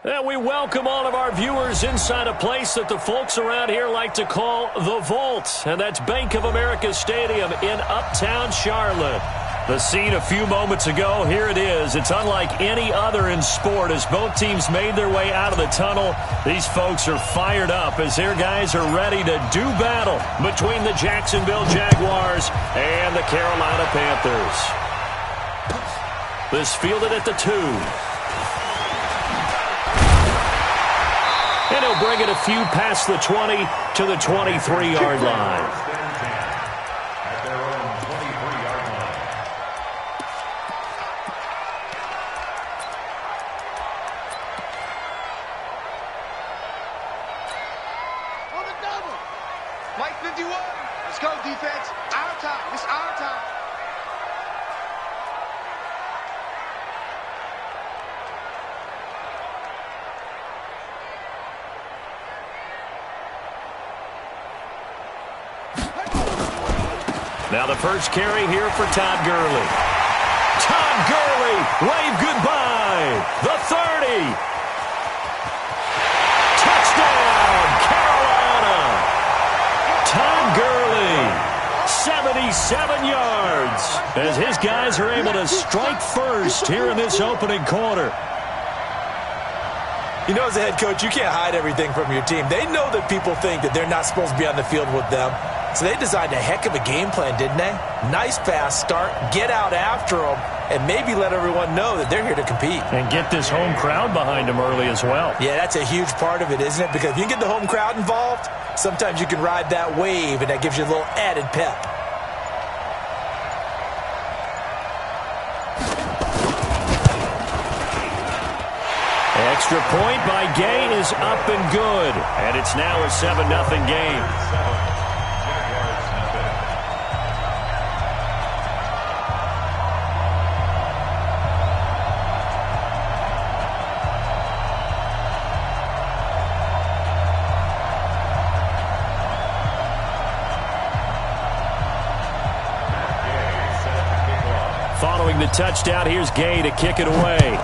And we welcome all of our viewers inside a place that the folks around here like to call the Vault. And that's Bank of America Stadium in Uptown Charlotte. The scene a few moments ago, here it is. It's unlike any other in sport as both teams made their way out of the tunnel. These folks are fired up as their guys are ready to do battle between the Jacksonville Jaguars and the Carolina Panthers. This fielded at the 2. And he'll bring it a few past the 20 to the 23-yard line. On the double. White 51. Let's go, defense. Our time. It's our time. Now the first carry here for Todd Gurley. Todd Gurley, wave goodbye. The 30. Touchdown, Carolina. Todd Gurley, 77 yards. As his guys are able to strike first here in this opening quarter. You know, as a head coach, you can't hide everything from your team. They know that people think that they're not supposed to be on the field with them. So they designed a heck of a game plan, didn't they? Nice fast start, get out after them, and maybe let everyone know that they're here to compete. And get this home crowd behind them early as well. Yeah, that's a huge part of it, isn't it? Because if you get the home crowd involved, sometimes you can ride that wave, and that gives you a little added pep. Extra point by Gay is up and good. And it's now a 7-0 game. Following the touchdown, here's Gay to kick it away.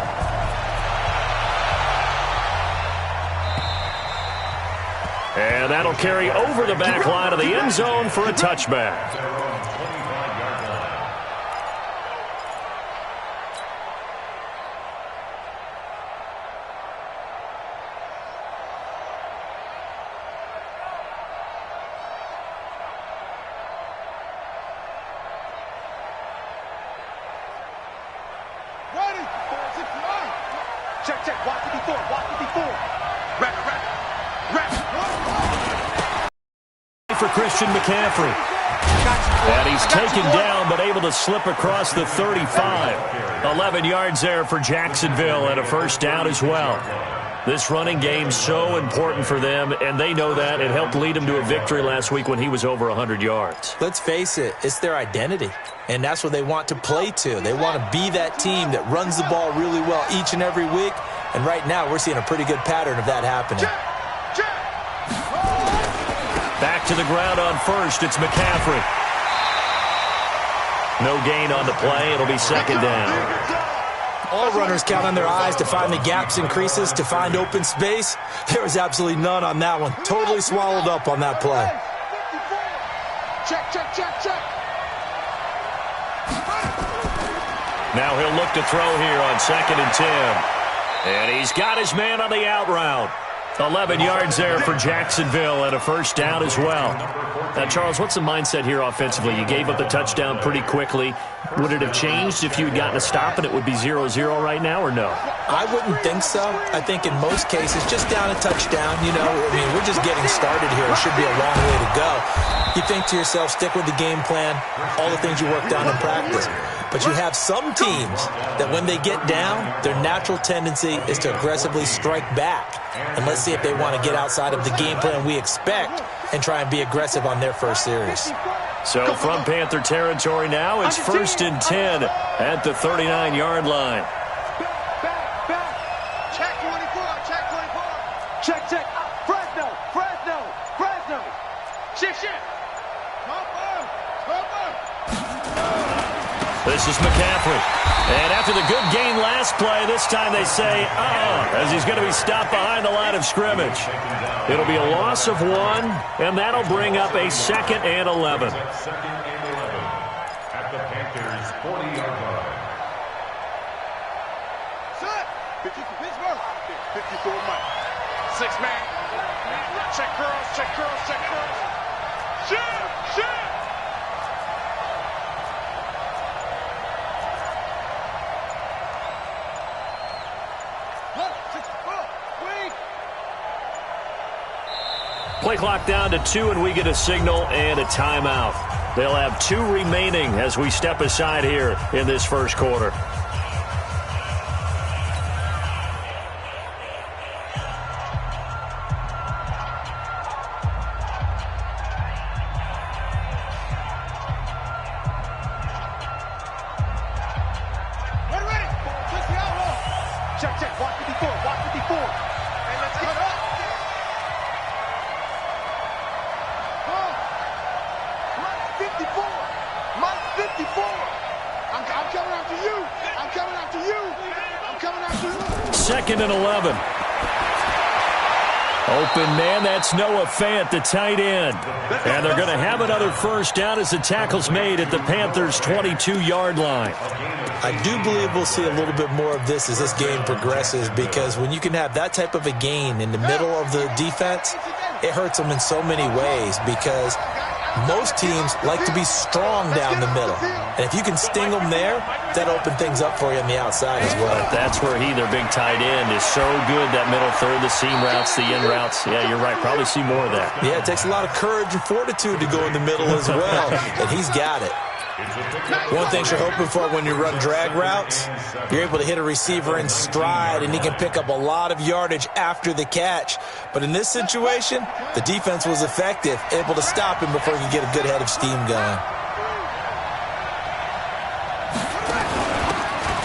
And that'll carry over the back line of the end zone for a touchback. Ready. 4-6-9. Check. Walk 54. Rep. For Christian McCaffrey. And he's taken down but able to slip across the 35. 11 yards there for Jacksonville and a first down as well. This running game's so important for them, and they know that. It helped lead them to a victory last week when he was over 100 yards. Let's face it, it's their identity, and that's what they want to play to. They want to be that team that runs the ball really well each and every week, and right now we're seeing a pretty good pattern of that happening. Back to the ground on first, it's McCaffrey. No gain on the play, it'll be second down. All runners count on their eyes to find the gaps and creases, to find open space. There was absolutely none on that one. Totally swallowed up on that play. Check. Now he'll look to throw here on 2nd and 10. And he's got his man on the out route. 11 yards there for Jacksonville and a first down as well. Now, Charles, what's the mindset here offensively? You gave up the touchdown pretty quickly. Would it have changed if you had gotten a stop and it would be 0-0 right now, or no? I wouldn't think so. I think in most cases, just down a touchdown, we're just getting started here. It should be a long way to go. You think to yourself, stick with the game plan, all the things you worked on in practice. But you have some teams that when they get down, their natural tendency is to aggressively strike back. And let's see if they want to get outside of the game plan we expect and try and be aggressive on their first series. So from Panther territory now, it's 1st and 10 at the 39-yard line. Check 24. Check. Fresno. Shift. Come on. This is McCaffrey. And after the good gain last last play. This time they say, as he's going to be stopped behind the line of scrimmage. It'll be a loss of 1, and that'll bring up a 2nd and 11. Second and 11 at the Panthers' 40-yard line. Set. 50 for Pittsburgh. 50 for Mike. 6-man. Check curls, check curls, check curls. Shoot, shoot. Play clock down to 2, and we get a signal and a timeout. They'll have 2 remaining as we step aside here in this first quarter. Ready. Switch the outlaw. Check. Watch 54. Watch 54. Hey, let's get up. Mike 54. I'm coming after you. I'm coming after you. I'm coming after you. 2nd and 11. Open man, that's Noah Fant, the tight end. And they're going to have another first down as the tackle's made at the Panthers' 22-yard line. I do believe we'll see a little bit more of this as this game progresses, because when you can have that type of a gain in the middle of the defense, it hurts them in so many ways, because most teams like to be strong down the middle. And if you can sting them there, that opens things up for you on the outside as well. That's where their big tight end, is so good, that middle third, the seam routes, the in routes. Yeah, you're right. Probably see more of that. Yeah, it takes a lot of courage and fortitude to go in the middle as well, and he's got it. One thing you're hoping for when you run drag routes, you're able to hit a receiver in stride, and he can pick up a lot of yardage after the catch. But in this situation, the defense was effective, able to stop him before he could get a good head of steam going.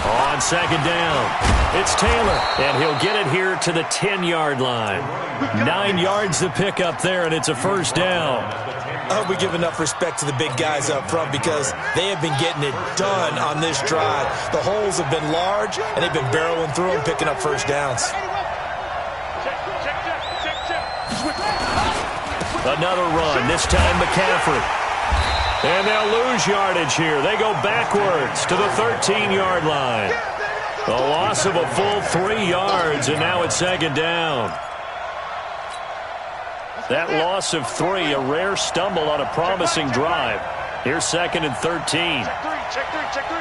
On 2nd down, it's Taylor, and he'll get it here to the 10-yard line. 9 yards to pick up there, and it's a first down. I hope we give enough respect to the big guys up front, because they have been getting it done on this drive. The holes have been large, and they've been barreling through them, picking up first downs. Another run, this time McCaffrey. And they'll lose yardage here. They go backwards to the 13-yard line. The loss of a full 3 yards, and now it's 2nd down. That loss of 3, a rare stumble on a promising drive. Here's 2nd and 13. Check three.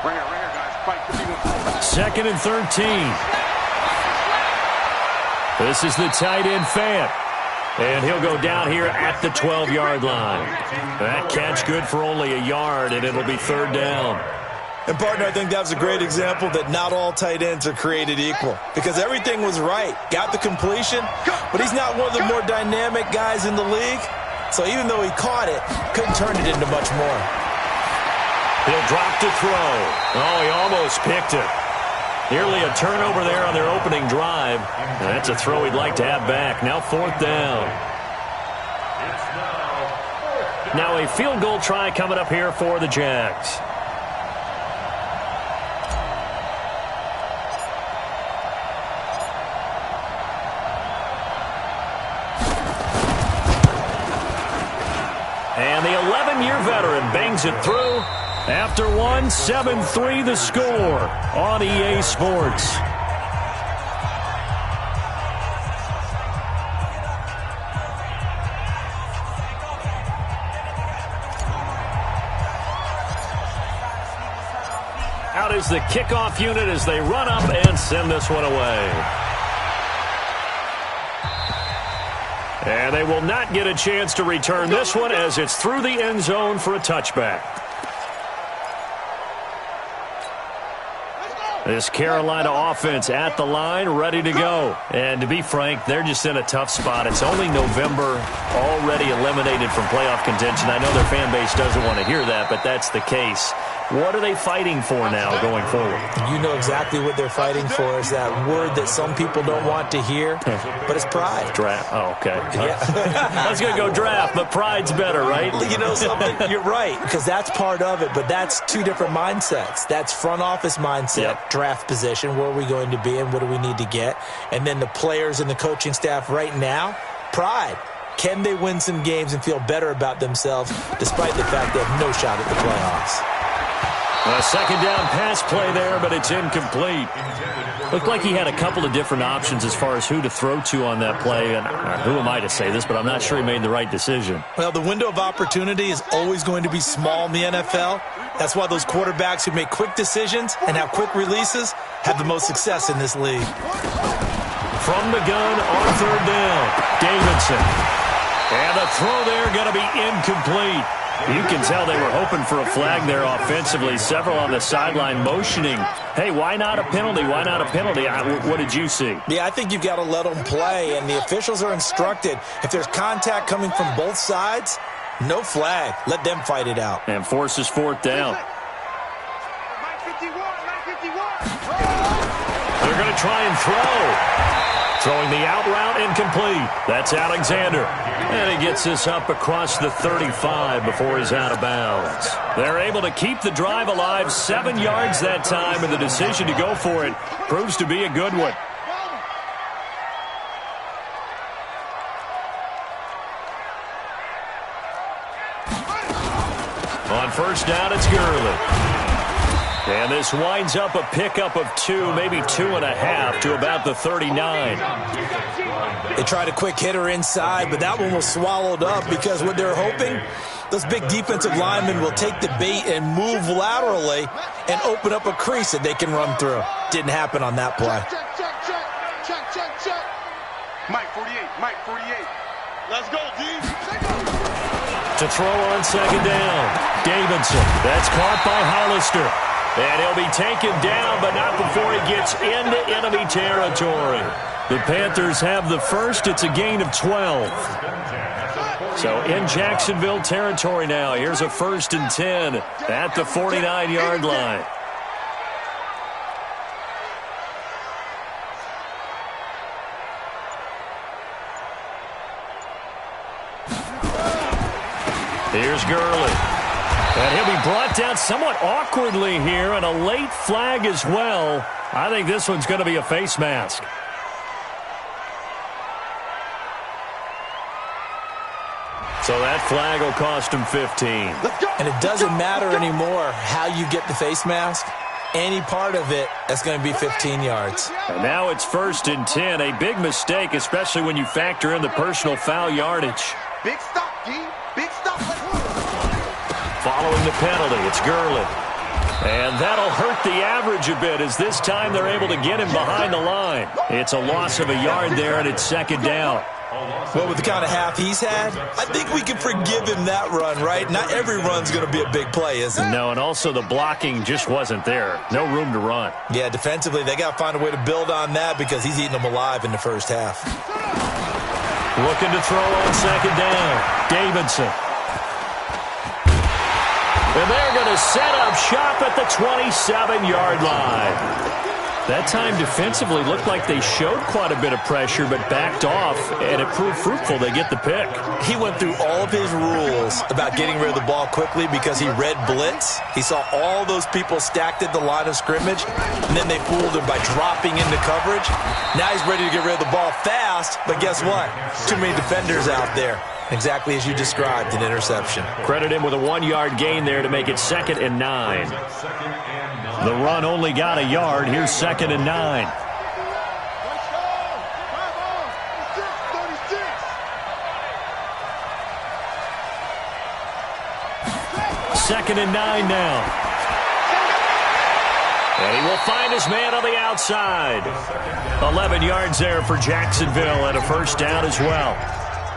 Right here, guys. Fight for me. 2nd and 13. This is the tight end, Fant. And he'll go down here at the 12-yard line. That catch good for only a yard, and it'll be 3rd down. And, partner, I think that was a great example that not all tight ends are created equal, because everything was right. Got the completion, but he's not one of the more dynamic guys in the league. So even though he caught it, couldn't turn it into much more. He'll drop to throw. Oh, he almost picked it. Nearly a turnover there on their opening drive. And that's a throw he'd like to have back. Now 4th down. Now a field goal try coming up here for the Jags. And the 11-year veteran bangs it through. After one, 7-3 the score on EA Sports. Out is the kickoff unit as they run up and send this one away. And they will not get a chance to return this one as it's through the end zone for a touchback. This Carolina offense at the line, ready to go. And to be frank, they're just in a tough spot. It's only November, already eliminated from playoff contention. I know their fan base doesn't want to hear that, but that's the case. What are they fighting for now going forward? You know exactly what they're fighting for is that word that some people don't want to hear, but it's pride. Draft. Oh, okay. Yeah. I was going to go draft, but pride's better, right? You know something? You're right, because that's part of it, but that's two different mindsets. That's front office mindset, draft position, where are we going to be and what do we need to get? And then the players and the coaching staff right now, pride. Can they win some games and feel better about themselves despite the fact they have no shot at the playoffs? A second down pass play there, but it's incomplete. Looked like he had a couple of different options as far as who to throw to on that play. And who am I to say this, but I'm not sure he made the right decision. Well, the window of opportunity is always going to be small in the NFL. That's why those quarterbacks who make quick decisions and have quick releases have the most success in this league. From the gun on third down, Davidson. And the throw there going to be incomplete. You can tell they were hoping for a flag there offensively. Several on the sideline motioning, hey, why not a penalty? Why not a penalty? What did you see? Yeah, I think you've got to let them play, and the officials are instructed. If there's contact coming from both sides, no flag. Let them fight it out. And forces fourth down. They're going to try and throw. Throwing the out route incomplete. That's Alexander. And he gets this up across the 35 before he's out of bounds. They're able to keep the drive alive, 7 yards that time, and the decision to go for it proves to be a good one. On first down, it's Gurley. And this winds up a pickup of 2, maybe 2.5 to about the 39. They tried a quick hitter inside, but that one was swallowed up because what they're hoping, those big defensive linemen will take the bait and move laterally and open up a crease that they can run through. Didn't happen on that play. Check. Mike 48, Mike 48. Let's go, D. To throw on second down, Davidson. That's caught by Hollister. And he'll be taken down, but not before he gets into enemy territory. The Panthers have the first. It's a gain of 12. So in Jacksonville territory now. Here's a 1st and 10 at the 49-yard line. Here's Gurley. And he'll be brought down somewhat awkwardly here, and a late flag as well. I think this one's going to be a face mask. So that flag will cost him 15. And it doesn't matter anymore how you get the face mask. Any part of it, that's going to be 15 yards. And now it's 1st and 10. A big mistake, especially when you factor in the personal foul yardage. Big stop, D. Big stop. Following the penalty, it's Gurley. And that'll hurt the average a bit as this time they're able to get him behind the line. It's a loss of a yard there, and it's 2nd down. Well, with the kind of half he's had, I think we can forgive him that run, right? Not every run's going to be a big play, is it? No, and also the blocking just wasn't there. No room to run. Yeah, defensively, they got to find a way to build on that because he's eating them alive in the first half. Looking to throw on second down. Davidson. And they're going to set up shop at the 27-yard line. That time defensively looked like they showed quite a bit of pressure but backed off, and it proved fruitful. They get the pick. He went through all of his rules about getting rid of the ball quickly because he read blitz. He saw all those people stacked at the line of scrimmage, and then they fooled him by dropping into coverage. Now he's ready to get rid of the ball fast, but guess what? Too many defenders out there. Exactly as you described, an interception. Credit him with a 1-yard gain there to make it 2nd and 9. The run only got a yard. Here's 2nd and 9. Second and 9 now. And he will find his man on the outside. 11 yards there for Jacksonville and a first down as well.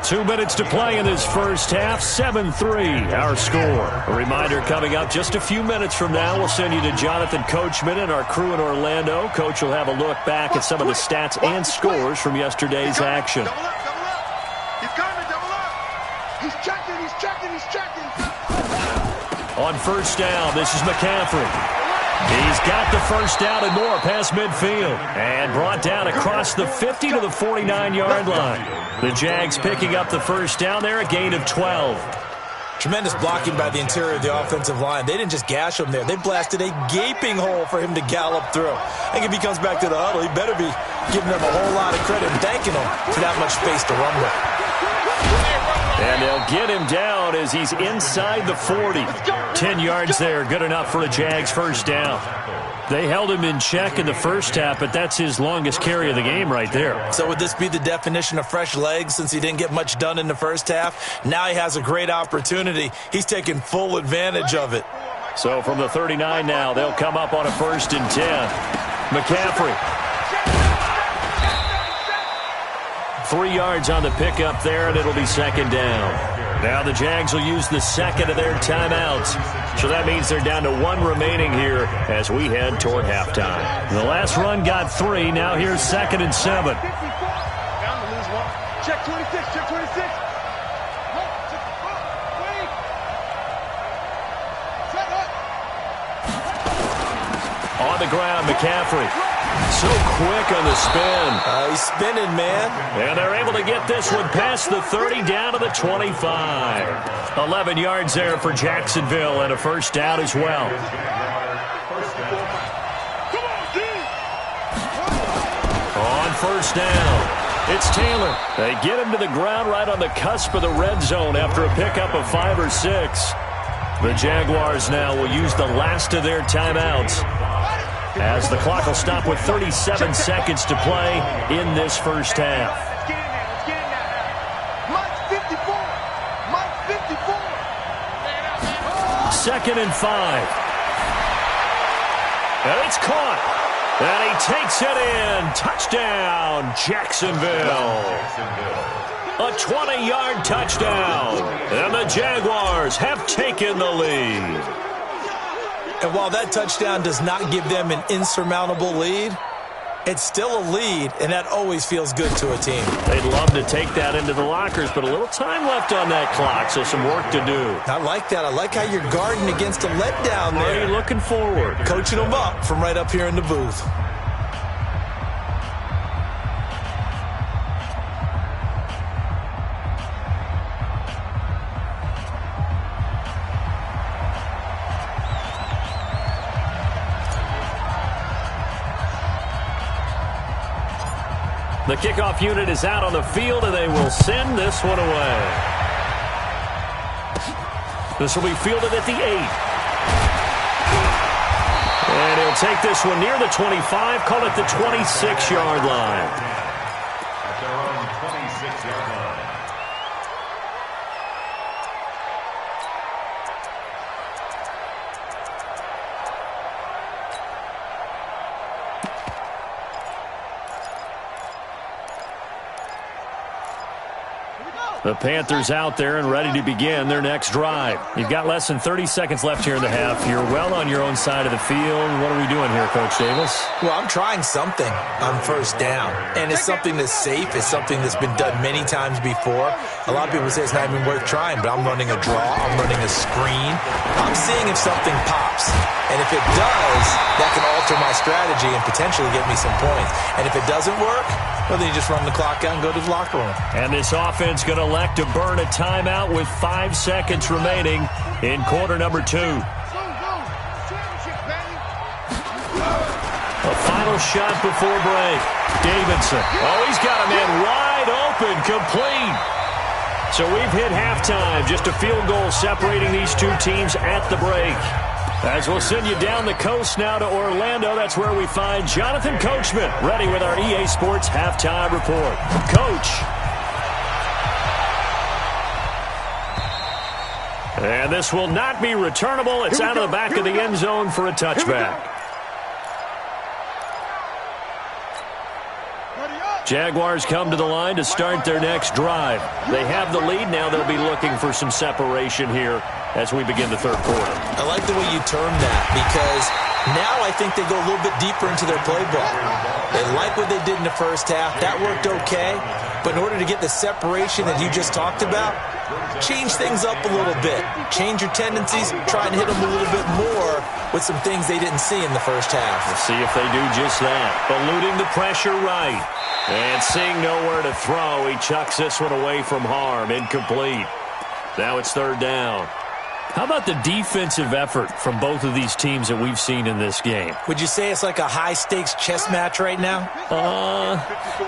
2 minutes to play in this first half, 7-3 our score. A reminder coming up just a few minutes from now, we'll send you to Jonathan Coachman and our crew in Orlando. Coach will have a look back at some of the stats and scores from yesterday's action. Double up. He's coming, double up. He's checking. On first down, this is McCaffrey. He's got the first down and more past midfield. And brought down across the 50 to the 49-yard line. The Jags picking up the first down there, a gain of 12. Tremendous blocking by the interior of the offensive line. They didn't just gash him there. They blasted a gaping hole for him to gallop through. I think if he comes back to the huddle, he better be giving them a whole lot of credit and thanking them for that much space to run with. And they'll get him down as he's inside the 40. 10 yards there, good enough for a Jags first down. They held him in check in the first half, but that's his longest carry of the game right there. So would this be the definition of fresh legs since he didn't get much done in the first half? Now he has a great opportunity. He's taking full advantage of it. So from the 39 now, they'll come up on a 1st and 10. McCaffrey. 3 yards on the pickup there, and it'll be 2nd down. Now the Jags will use the second of their timeouts. So that means they're down to 1 remaining here as we head toward halftime. The last run got 3. Now here's 2nd and 7. Check 26, check 26. On the ground, McCaffrey. So quick on the spin. He's spinning, man. And they're able to get this one past the 30 down to the 25. 11 yards there for Jacksonville and a first down as well. On first down, it's Taylor. They get him to the ground right on the cusp of the red zone after a pickup of 5 or 6. The Jaguars now will use the last of their timeouts, as the clock will stop with 37 seconds to play in this first half. Let's get in there. Let's get in there. Mike's 54. Mike's 54. 2nd and 5. And it's caught. And he takes it in. Touchdown, Jacksonville. A 20-yard touchdown. And the Jaguars have taken the lead. And while that touchdown does not give them an insurmountable lead, it's still a lead, and that always feels good to a team. They'd love to take that into the lockers, but a little time left on that clock, so some work to do. I like that. I like how you're guarding against a letdown there. Already looking forward. Coaching them up from right up here in the booth. The kickoff unit is out on the field, and they will send this one away. This will be fielded at the 8. And he'll take this one near the 25, call it the 26-yard line. At their own 26-yard line. The Panthers out there and ready to begin their next drive. You've got less than 30 seconds left here in the half. You're well on your own side of the field. What are we doing here, Coach Davis? Well, I'm trying something on first down, and it's something that's safe. It's something that's been done many times before. A lot of people say it's not even worth trying, but I'm running a draw. I'm running a screen. I'm seeing if something pops, and if it does, that can alter my strategy and potentially get me some points. And if it doesn't work, well, then you just run the clock out and go to the locker room. And this offense going to elect to burn a timeout with 5 seconds remaining in quarter number 2. A final shot before break. Davidson. Oh, he's got a man wide open, complete. So we've hit halftime. Just a field goal separating these two teams at the break. As we'll send you down the coast now to Orlando, that's where we find Jonathan Coachman, ready with our EA Sports Halftime Report. Coach. And this will not be returnable. It's out of the back of the end zone for a touchback. Jaguars come to the line to start their next drive. They have the lead. Now they'll be looking for some separation here as we begin the third quarter. I like the way you term that, because now I think they go a little bit deeper into their playbook. They like what they did in the first half. That worked okay. But in order to get the separation that you just talked about, change things up a little bit. Change your tendencies, try and hit them a little bit more with some things they didn't see in the first half. We'll see if they do just that. Eluding the pressure right. And seeing nowhere to throw, he chucks this one away from harm. Incomplete. Now it's third down. How about the defensive effort from both of these teams that we've seen in this game? Would you say it's like a high-stakes chess match right now?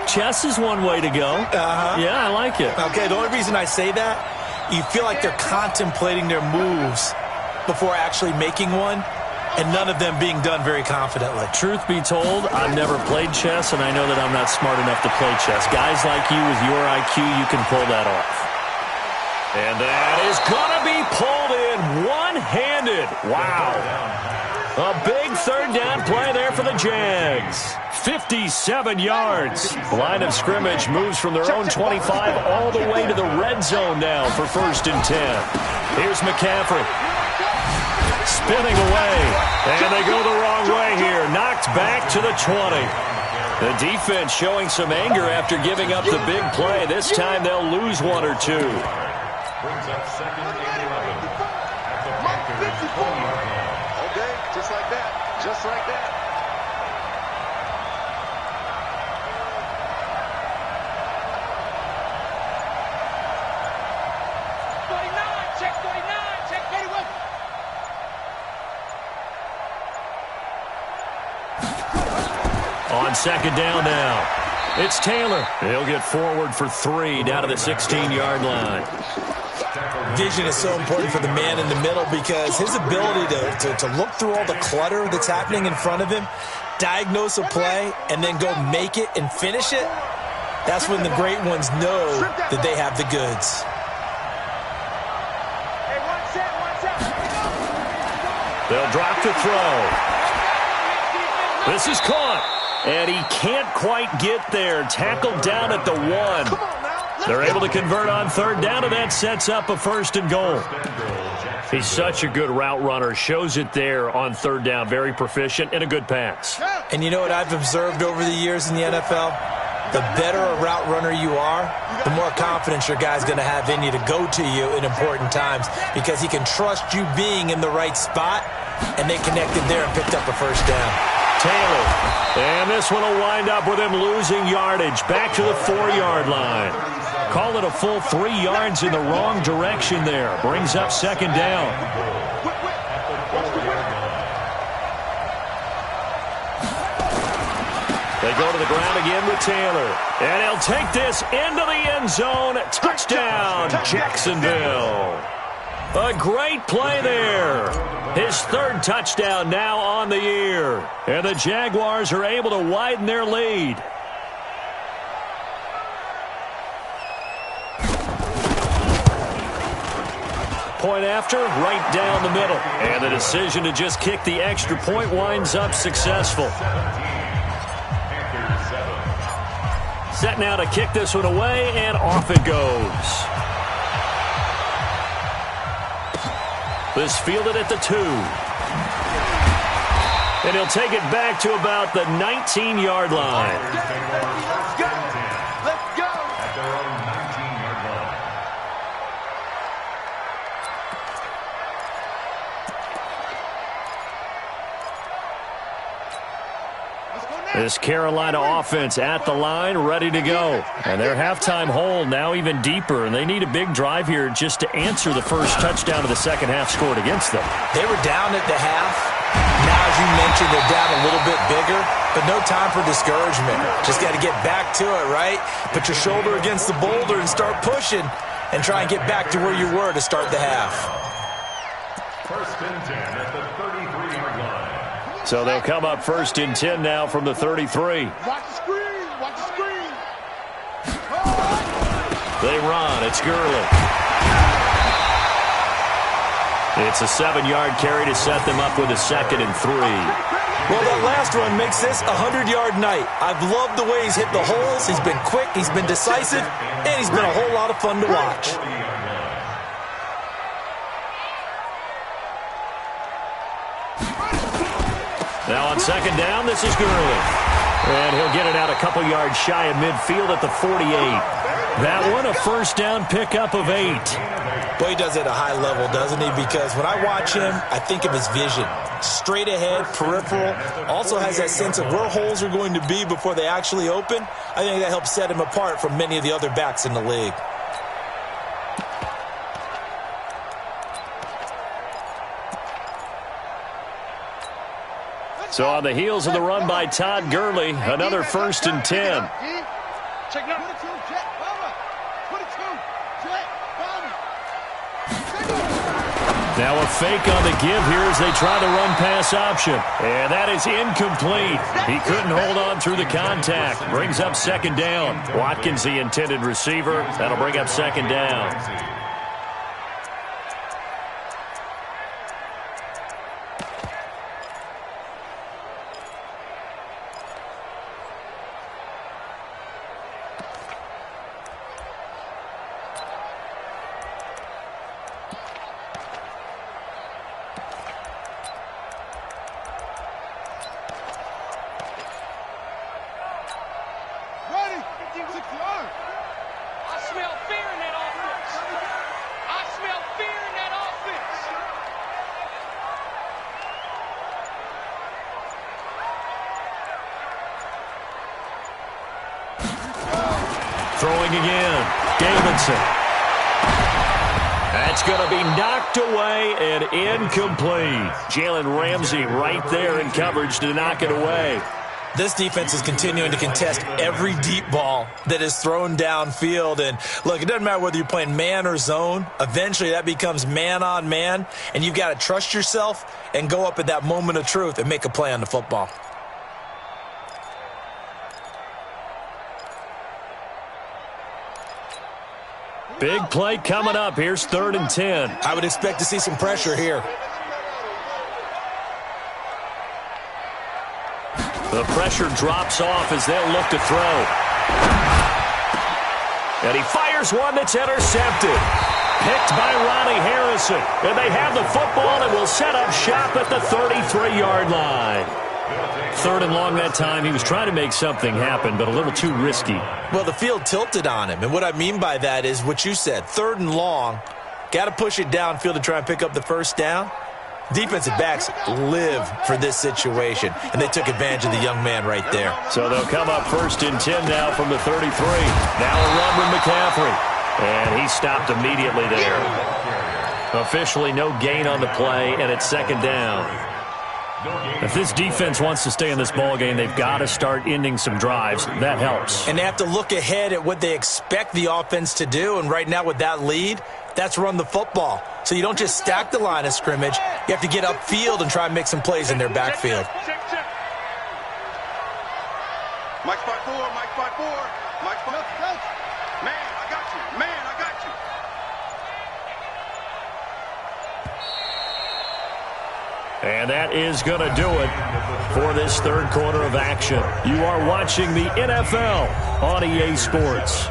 Chess is one way to go. Yeah, I like it. Okay, the only reason I say that, you feel like they're contemplating their moves before actually making one, and none of them being done very confidently. Truth be told, I've never played chess, and I know that I'm not smart enough to play chess. Guys like you with your IQ, you can pull that off. And that is going to be pulled in one-handed. Wow. A big third down play there for the Jags. 57 yards. The line of scrimmage moves from their own 25 all the way to the red zone now for 1st and 10. Here's McCaffrey. Spinning away. And they go the wrong way here. Knocked back to the 20. The defense showing some anger after giving up the big play. This time they'll lose one or two. Brings up 2nd and 11 at the Panthers' 40-yard line. Okay, just like that. Just like that. On 2nd down now. It's Taylor. He'll get forward for 3 down to the 16-yard line. Vision is so important for the man in the middle because his ability to look through all the clutter that's happening in front of him, diagnose a play, and then go make it and finish it, that's when the great ones know that they have the goods. They'll drop to throw. This is caught. And he can't quite get there. Tackled down at the 1. They're able to convert on 3rd down, and that sets up a 1st and goal. He's such a good route runner. Shows it there on 3rd down. Very proficient and a good pass. And you know what I've observed over the years in the NFL? The better a route runner you are, the more confidence your guy's going to have in you to go to you in important times because he can trust you being in the right spot, and they connected there and picked up a 1st down. Taylor. And this one will wind up with him losing yardage. Back to the 4-yard line. Call it a full 3 yards in the wrong direction there. Brings up 2nd down. They go to the ground again with Taylor. And he'll take this into the end zone. Touchdown, Jacksonville. A great play there. His 3rd touchdown now on the year. And the Jaguars are able to widen their lead. Point after, right down the middle. And the decision to just kick the extra point winds up successful. Set now to kick this one away, and off it goes. This fielded at the 2. And he'll take it back to about the 19-yard line. Let's go. Let's go. At their own 19-yard line. This Carolina offense at the line, ready to go. And their halftime hole now even deeper, and they need a big drive here just to answer the first touchdown of the second half scored against them. They were down at the half. Now, as you mentioned, they're down a little bit bigger, but no time for discouragement. Just got to get back to it, right? Put your shoulder against the boulder and start pushing and try and get back to where you were to start the half. 1st and 10 at the 33-yard line. So they'll come up 1st and 10 now from the 33. Watch the screen. Watch the screen. They run. It's Gurley. It's a 7-yard carry to set them up with a 2nd and 3. Well, that last run makes this a 100-yard night. I've loved the way he's hit the holes. He's been quick, he's been decisive, and he's been a whole lot of fun to watch. Now on 2nd down, this is Gurley. And he'll get it out a couple yards shy of midfield at the 48. That one a first down pickup of 8. Boy, he does it at a high level, doesn't he? Because when I watch him, I think of his vision. Straight ahead, peripheral, also has that sense of where holes are going to be before they actually open. I think that helps set him apart from many of the other backs in the league. So on the heels of the run by Todd Gurley, another 1st and 10. Now a fake on the give here as they try the run-pass option. And that is incomplete. He couldn't hold on through the contact. Brings up 2nd down. Watkins, the intended receiver. That'll bring up 2nd down. Throwing again. Davidson. That's going to be knocked away and incomplete. Jalen Ramsey right there in coverage to knock it away. This defense is continuing to contest every deep ball that is thrown downfield. And, look, it doesn't matter whether you're playing man or zone. Eventually that becomes man on man, and you've got to trust yourself and go up at that moment of truth and make a play on the football. Big play coming up. Here's 3rd and 10. I would expect to see some pressure here. The pressure drops off as they'll look to throw. And he fires one that's intercepted. Picked by Ronnie Harrison. And they have the football and will set up shop at the 33-yard line. 3rd and long that time. He was trying to make something happen, but a little too risky. Well, the field tilted on him. And what I mean by that is what you said. 3rd and long. Got to push it downfield to try and pick up the 1st down. Defensive backs live for this situation, and they took advantage of the young man right there. So they'll come up 1st and 10 now from the 33. Now a run with McCaffrey. And he stopped immediately there. Officially no gain on the play, and it's 2nd down. If this defense wants to stay in this ballgame, they've got to start ending some drives. That helps. And they have to look ahead at what they expect the offense to do. And right now with that lead, that's run the football. So you don't just stack the line of scrimmage. You have to get upfield and try and make some plays in their backfield. Mike 5-4, Mike 5-4, Mike 5. Man, I got you. Man, I got you. And that is going to do it for this 3rd quarter of action. You are watching the NFL on EA Sports.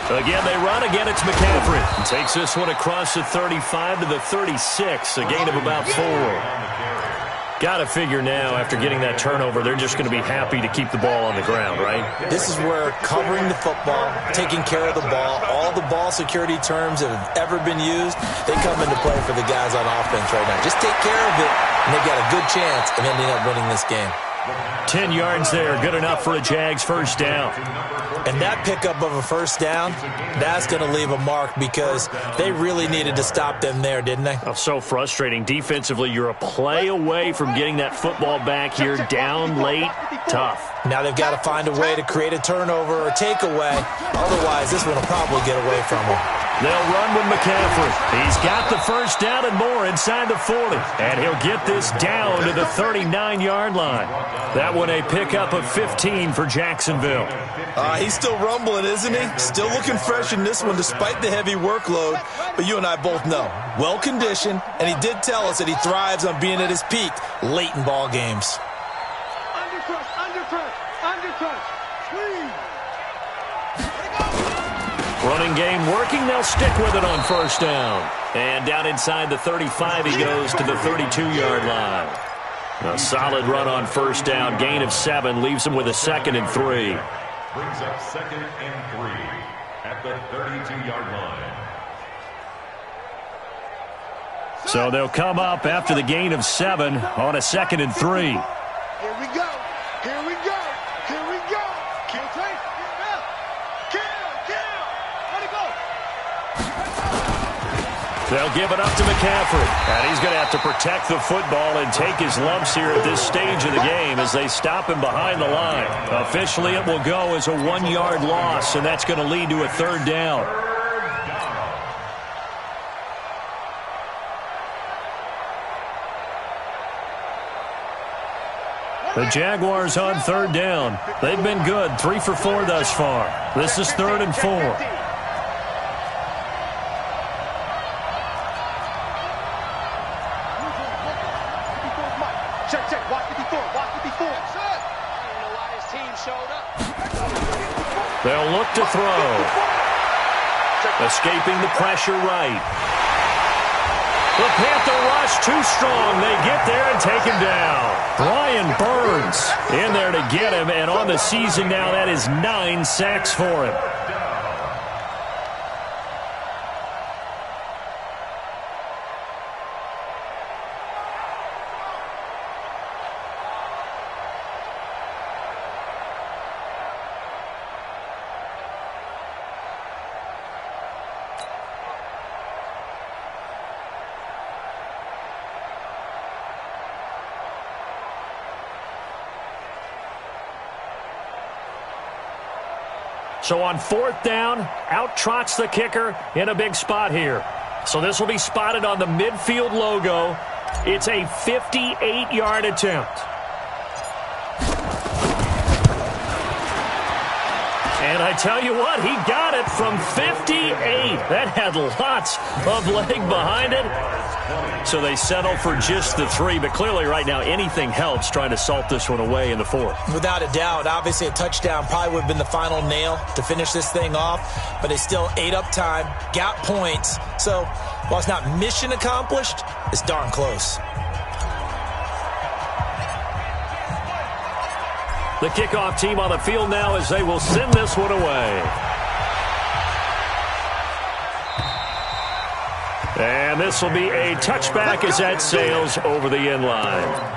Again, they run. Again, it's McCaffrey. Takes this one across the 35 to the 36, a gain of about 4. Got to figure now, after getting that turnover, they're just going to be happy to keep the ball on the ground, right? This is where covering the football, taking care of the ball, all the ball security terms that have ever been used, they come into play for the guys on offense right now. Just take care of it, and they've got a good chance of ending up winning this game. 10 yards there, good enough for a Jags 1st down. And that pickup of a 1st down, that's going to leave a mark because they really needed to stop them there, didn't they? Oh, so frustrating. Defensively, you're a play away from getting that football back here down late. Tough. Now they've got to find a way to create a turnover or takeaway. Otherwise, this one will probably get away from them. They'll run with McCaffrey. He's got the 1st down and more inside the 40. And he'll get this down to the 39-yard line. That one a pickup of 15 for Jacksonville. He's still rumbling, isn't he? Still looking fresh in this one despite the heavy workload. But you and I both know, well-conditioned, and he did tell us that he thrives on being at his peak late in ball games. Undercut, undercut, undercut. Squeeze, Running game working. They'll stick with it on first down. And down inside the 35, he goes to the 32-yard line. A solid run on first down. Gain of 7 leaves him with a 2nd and 3. Brings up 2nd and 3 at the 32-yard line. So they'll come up after the gain of 7 on a 2nd and 3. Here we go. Here we go. Here we go. Kill tape. Kill. Let it go. They'll give it up to McCaffrey. And he's going to have to protect the football and take his lumps here at this stage of the game as they stop him behind the line. Officially, it will go as a 1-yard loss, and that's going to lead to a 3rd down. The Jaguars on 3rd down. They've been good, 3 for 4 thus far. This is 3rd and 4. Check. Watch it before. I don't know why this team showed up. They'll look to throw. Escaping the pressure right. The Panther rush too strong. They get there and take him down. Brian Burns in there to get him, and on the season now, that is 9 sacks for him. So on 4th down, out trots the kicker in a big spot here. So this will be spotted on the midfield logo. It's a 58-yard attempt. And I tell you what, he got it from 58. That had lots of leg behind it. So they settle for just the 3, but clearly right now anything helps trying to salt this one away in the 4th. Without a doubt, obviously a touchdown probably would have been the final nail to finish this thing off, but they still ate up time, got points. So while it's not mission accomplished, it's darn close. The kickoff team on the field now as they will send this one away. And this will be a touchback as that sails over the end line.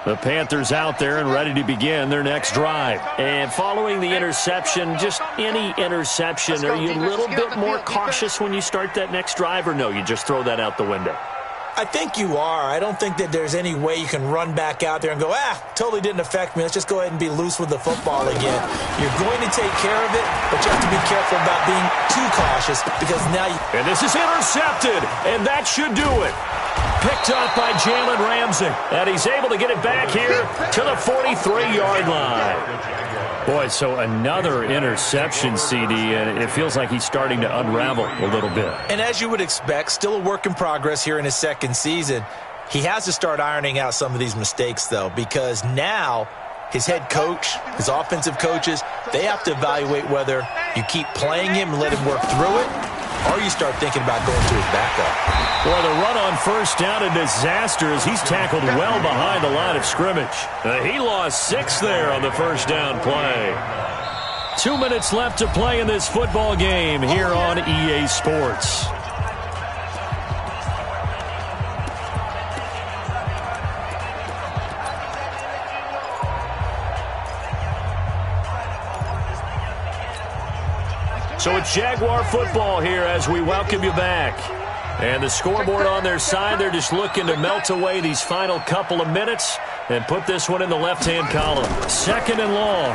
The Panthers out there and ready to begin their next drive. And following the interception, just any interception, are you a little bit more cautious when you start that next drive, or no, you just throw that out the window? I think you are. I don't think that there's any way you can run back out there and go, totally didn't affect me. Let's just go ahead and be loose with the football again. You're going to take care of it, but you have to be careful about being too cautious because now you... And this is intercepted, and that should do it. Picked up by Jalen Ramsey, and he's able to get it back here to the 43-yard line. Boy, so another interception, CD, and it feels like he's starting to unravel a little bit. And as you would expect, still a work in progress here in his 2nd season. He has to start ironing out some of these mistakes, though, because now his head coach, his offensive coaches, they have to evaluate whether you keep playing him and let him work through it, or you start thinking about going to his backup. Boy, the run on first down, a disaster as he's tackled well behind the line of scrimmage. He lost 6 there on the first down play. 2 minutes left to play in this football game here on EA Sports. So it's Jaguar football here as we welcome you back. And the scoreboard on their side, they're just looking to melt away these final couple of minutes and put this one in the left-hand column. 2nd and long.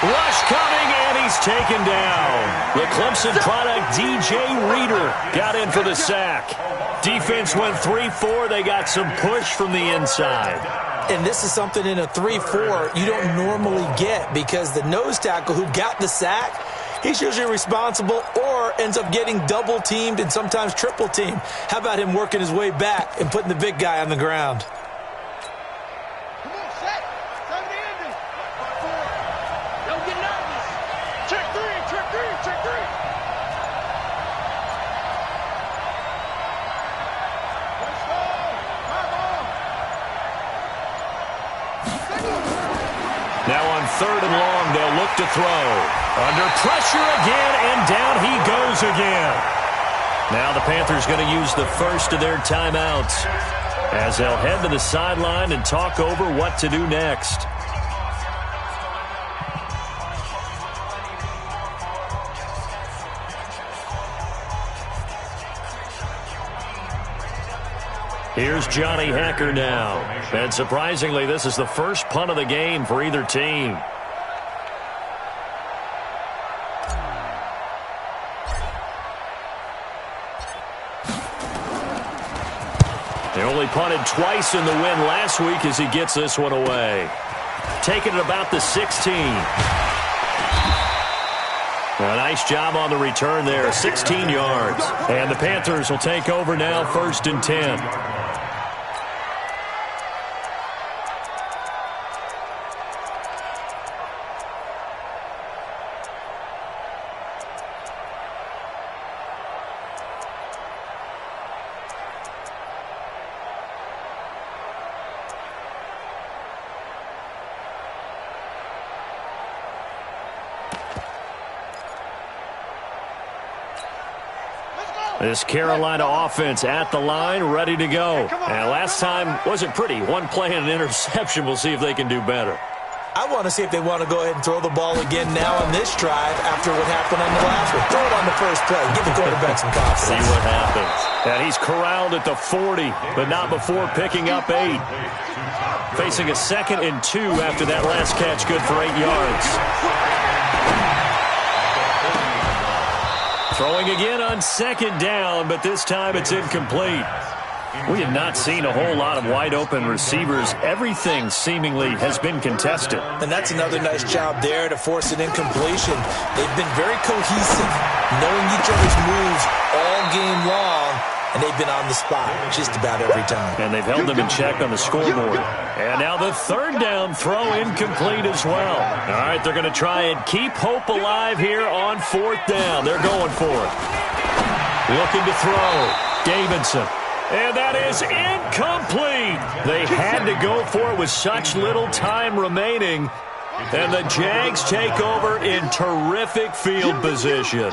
Rush coming, and he's taken down. The Clemson product, DJ Reader, got in for the sack. Defense went 3-4. They got some push from the inside. And this is something in a 3-4 you don't normally get because the nose tackle who got the sack, he's usually responsible or ends up getting double-teamed and sometimes triple-teamed. How about him working his way back and putting the big guy on the ground? Now on 3rd and long, they'll look to throw. Under pressure again, and down he goes again. Now the Panthers going to use the first of their timeouts as they'll head to the sideline and talk over what to do next. Here's Johnny Hacker now. And surprisingly, this is the first punt of the game for either team. They only punted twice in the win last week as he gets this one away. Taking it about the 16. A nice job on the return there, 16 yards. And the Panthers will take over now, 1st and 10. This Carolina offense at the line, ready to go. And last time wasn't pretty. One play and an interception. We'll see if they can do better. I want to see if they want to go ahead and throw the ball again now on this drive after what happened on the last one. Throw it on the first play. Give the quarterback some confidence. See what happens. And he's corralled at the 40, but not before picking up 8. Facing a 2nd and 2 after that last catch, good for 8 yards. Throwing again on 2nd down, but this time it's incomplete. We have not seen a whole lot of wide-open receivers. Everything seemingly has been contested. And that's another nice job there to force an incompletion. They've been very cohesive, knowing each other's moves all game long, and they've been on the spot just about every time. And they've held them in check on the scoreboard. And now the 3rd down throw incomplete as well. All right, they're going to try and keep hope alive here on 4th down. They're going for it. Looking to throw. Davidson. And that is incomplete. They had to go for it with such little time remaining. And the Jags take over in terrific field position.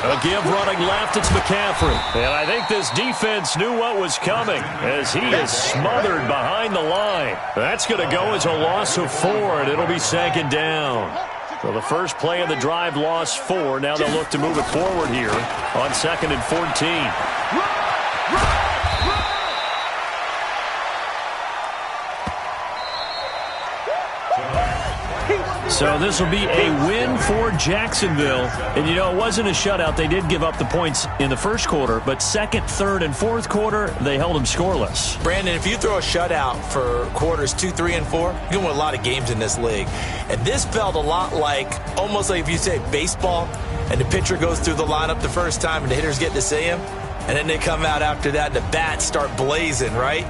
A give running left, it's McCaffrey. And I think this defense knew what was coming as he is smothered behind the line. That's going to go as a loss of 4, and it'll be 2nd down. So the first play of the drive lost 4. Now they'll look to move it forward here on 2nd and 14. So this will be a win for Jacksonville. And, you know, it wasn't a shutout. They did give up the points in the first quarter, but 2nd, 3rd, and 4th quarter, they held them scoreless. Brandon, if you throw a shutout for quarters 2, 3, and 4, you're going to win a lot of games in this league. And this felt a lot like, almost like if you say baseball, and the pitcher goes through the lineup the first time and the hitters get to see him, and then they come out after that and the bats start blazing, right?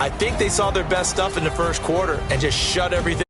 I think they saw their best stuff in the first quarter and just shut everything